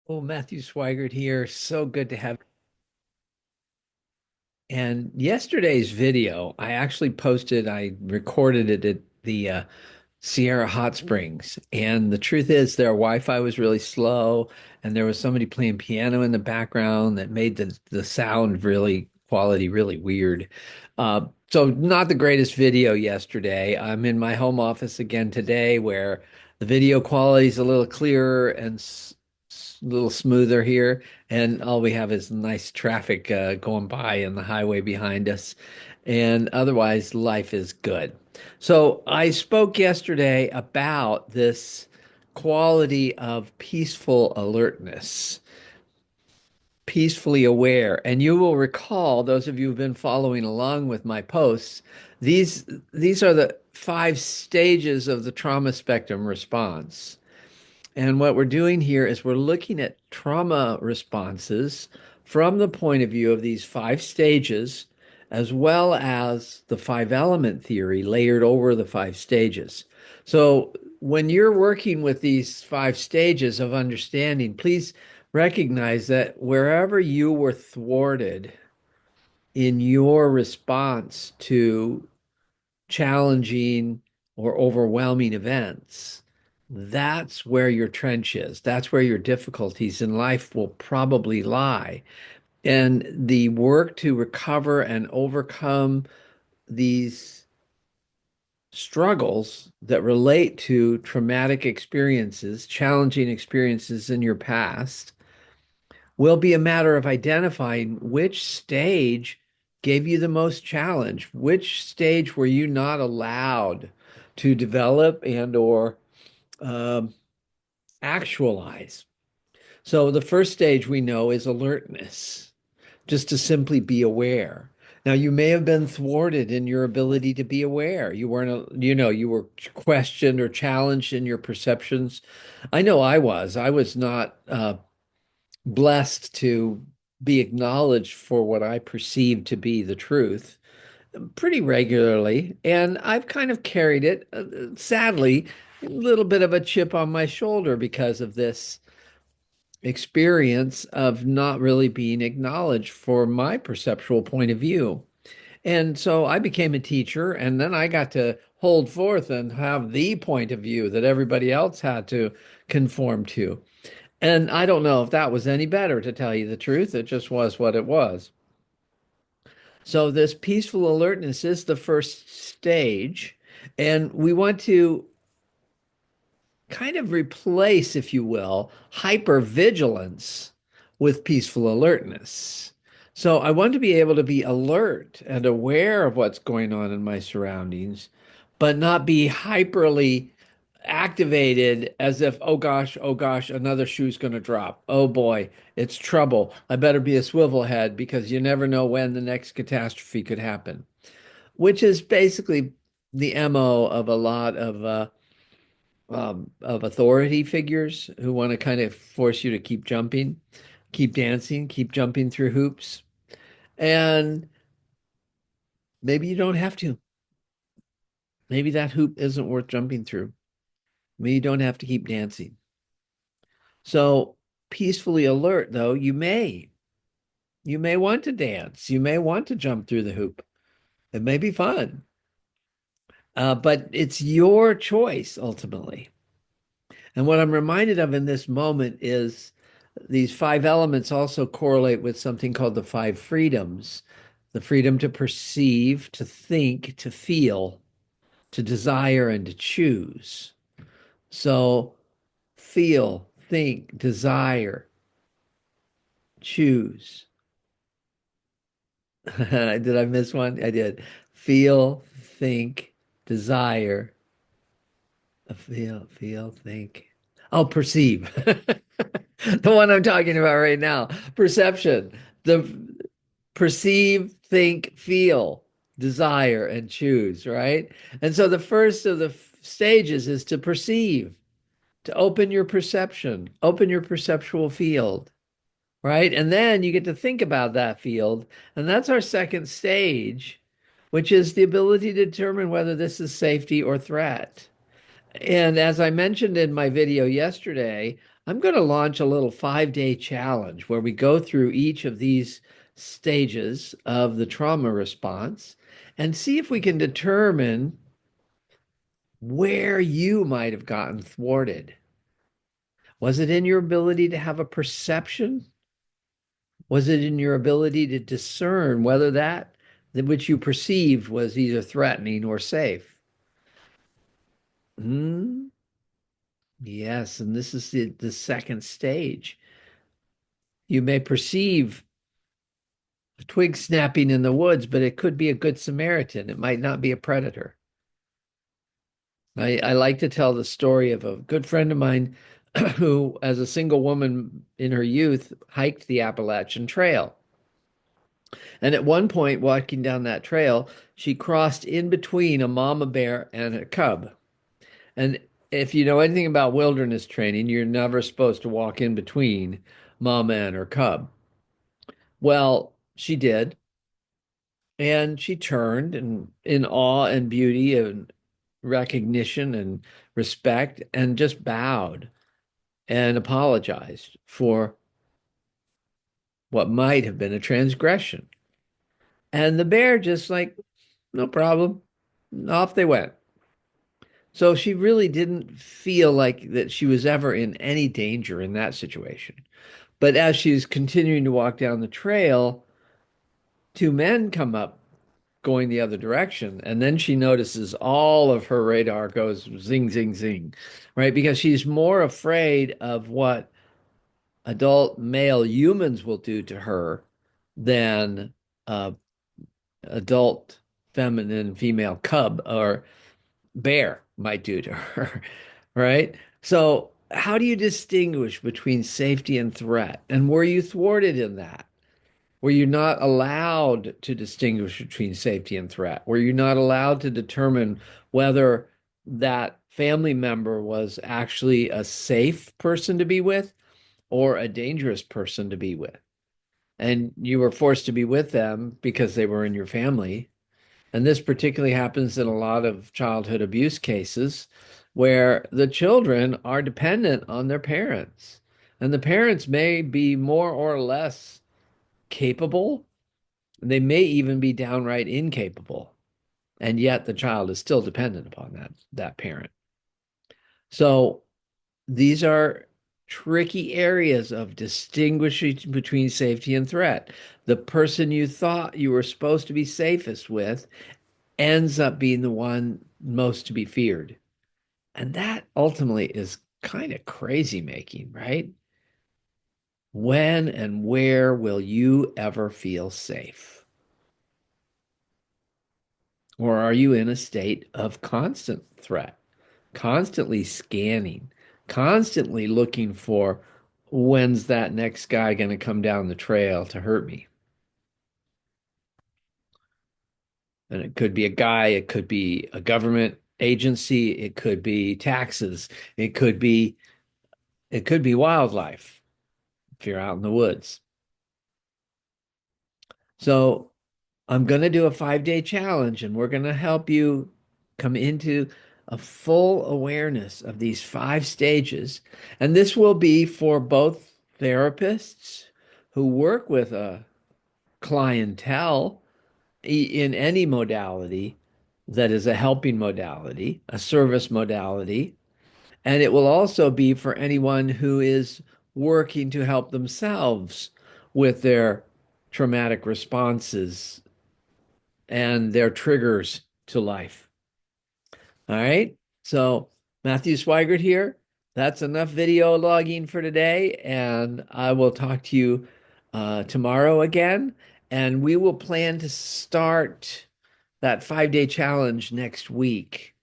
Oh, Matthew Sweigart here. So good to have. And yesterday's video, I actually posted, I recorded it at the Sierra Hot Springs. And the truth is, their Wi-Fi was really slow, and there was somebody playing piano in the background that made the sound really quality really weird. So not the greatest video yesterday. I'm in my home office again today, where the video quality is a little clearer and a little smoother here, and all we have is nice traffic going by and the highway behind us. And otherwise, life is good. So I spoke yesterday about this quality of peaceful alertness, peacefully aware. And you will recall, those of you who've been following along with my posts, these these are the five stages of the trauma spectrum response. And what we're doing here is we're looking at trauma responses from the point of view of these five stages, as well as the five element theory layered over the five stages. So when you're working with these five stages of understanding, please recognize that wherever you were thwarted in your response to challenging or overwhelming events, that's where your trench is. That's where your difficulties in life will probably lie. And the work to recover and overcome these struggles that relate to traumatic experiences, challenging experiences in your past, will be a matter of identifying which stage gave you the most challenge, which stage were you not allowed to develop and or um, actualize. So the first stage we know is alertness, just to simply be aware. Now, you may have been thwarted in your ability to be aware. You weren't, you were questioned or challenged in your perceptions. I know I was. I was not blessed to be acknowledged for what I perceived to be the truth pretty regularly. And I've kind of carried it, sadly, a little bit of a chip on my shoulder because of this experience of not really being acknowledged for my perceptual point of view. And so I became a teacher, and then I got to hold forth and have the point of view that everybody else had to conform to. And I don't know if that was any better, to tell you the truth. It just was what it was. So, this peaceful alertness is the first stage. And we want to kind of replace, if you will, hypervigilance with peaceful alertness. So I want to be able to be alert and aware of what's going on in my surroundings, but not be hyperly activated as if, oh gosh, another shoe's going to drop. Oh boy, it's trouble. I better be a swivel head because you never know when the next catastrophe could happen, which is basically the MO of a lot of authority figures who want to kind of force you to keep jumping, keep dancing, keep jumping through hoops. And maybe you don't have to. Maybe that hoop isn't worth jumping through. Maybe you don't have to keep dancing. So, peacefully alert, though, you may. You may want to dance. You may want to jump through the hoop. It may be fun, but it's your choice ultimately. And what I'm reminded of in this moment is these five elements also correlate with something called the five freedoms: the freedom to perceive, to think, to feel, to desire, and to choose. So, feel, think, desire, choose. Did I miss one? I did. Feel, think, desire, think. Oh, perceive. The one I'm talking about right now. Perception. The perceive, think, feel, desire, and choose, right? And so the first of the stages is to perceive, to open your perception, open your perceptual field, right? And then you get to think about that field. And that's our second stage, which is the ability to determine whether this is safety or threat. And as I mentioned in my video yesterday, I'm going to launch a little 5-day challenge where we go through each of these stages of the trauma response and see if we can determine where you might have gotten thwarted. Was it in your ability to have a perception? Was it in your ability to discern whether that which you perceived was either threatening or safe? Hmm? Yes, and this is the second stage. You may perceive a twig snapping in the woods, but it could be a good Samaritan. It might not be a predator. I like to tell the story of a good friend of mine who, as a single woman in her youth, hiked the Appalachian Trail. And at one point, walking down that trail, she crossed in between a mama bear and a cub. And if you know anything about wilderness training, you're never supposed to walk in between mama and her cub. Well, she did. And she turned and in awe and beauty and recognition and respect and just bowed and apologized for what might have been a transgression. And the bear just like, no problem. Off they went. So she really didn't feel like that she was ever in any danger in that situation. But as she's continuing to walk down the trail, two men come up going the other direction. And then she notices all of her radar goes zing, zing, zing, right? Because she's more afraid of what adult male humans will do to her than adult feminine female cub or bear might do to her, right? So, how do you distinguish between safety and threat? And were you thwarted in that? Were you not allowed to distinguish between safety and threat? Were you not allowed to determine whether that family member was actually a safe person to be with or a dangerous person to be with? And you were forced to be with them because they were in your family. And this particularly happens in a lot of childhood abuse cases where the children are dependent on their parents. And the parents may be more or less capable. They may even be downright incapable. And yet the child is still dependent upon that parent. So these are tricky areas of distinguishing between safety and threat. The person you thought you were supposed to be safest with ends up being the one most to be feared. And that ultimately is kind of crazy making, right? When and where will you ever feel safe? Or are you in a state of constant threat, constantly scanning, constantly looking for when's that next guy going to come down the trail to hurt me? And it could be a guy, it could be a government agency, it could be taxes, it could be it could be wildlife if you're out in the woods. So I'm going to do a 5-day challenge and we're going to help you come into a full awareness of these 5 stages. And this will be for both therapists who work with a clientele in any modality that is a helping modality, a service modality. And it will also be for anyone who is working to help themselves with their traumatic responses and their triggers to life. All right. So, Matthew Sweigart here. That's enough video logging for today. And I will talk to you tomorrow again. And we will plan to start that 5-day challenge next week.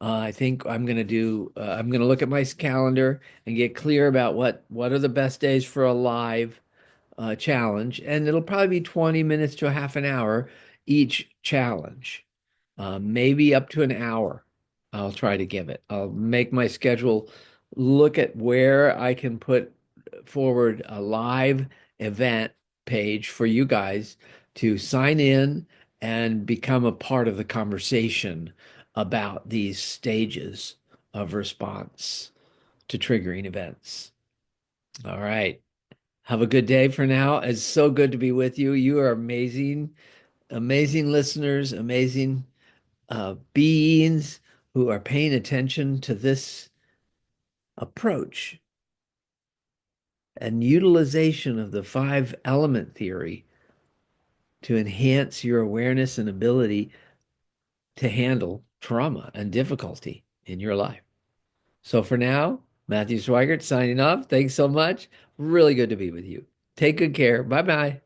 I think I'm going to look at my calendar and get clear about what are the best days for a live challenge. And it'll probably be 20 minutes to a half an hour each challenge, maybe up to an hour. I'll try to give it. I'll make my schedule look at where I can put forward a live event page for you guys to sign in and become a part of the conversation about these stages of response to triggering events. All right. Have a good day for now. It's so good to be with you. You are amazing, amazing listeners, amazing beings who are paying attention to this approach and utilization of the five element theory to enhance your awareness and ability to handle trauma and difficulty in your life. So for now, Matthew Sweigart signing off. Thanks so much. Really good to be with you. Take good care. Bye bye.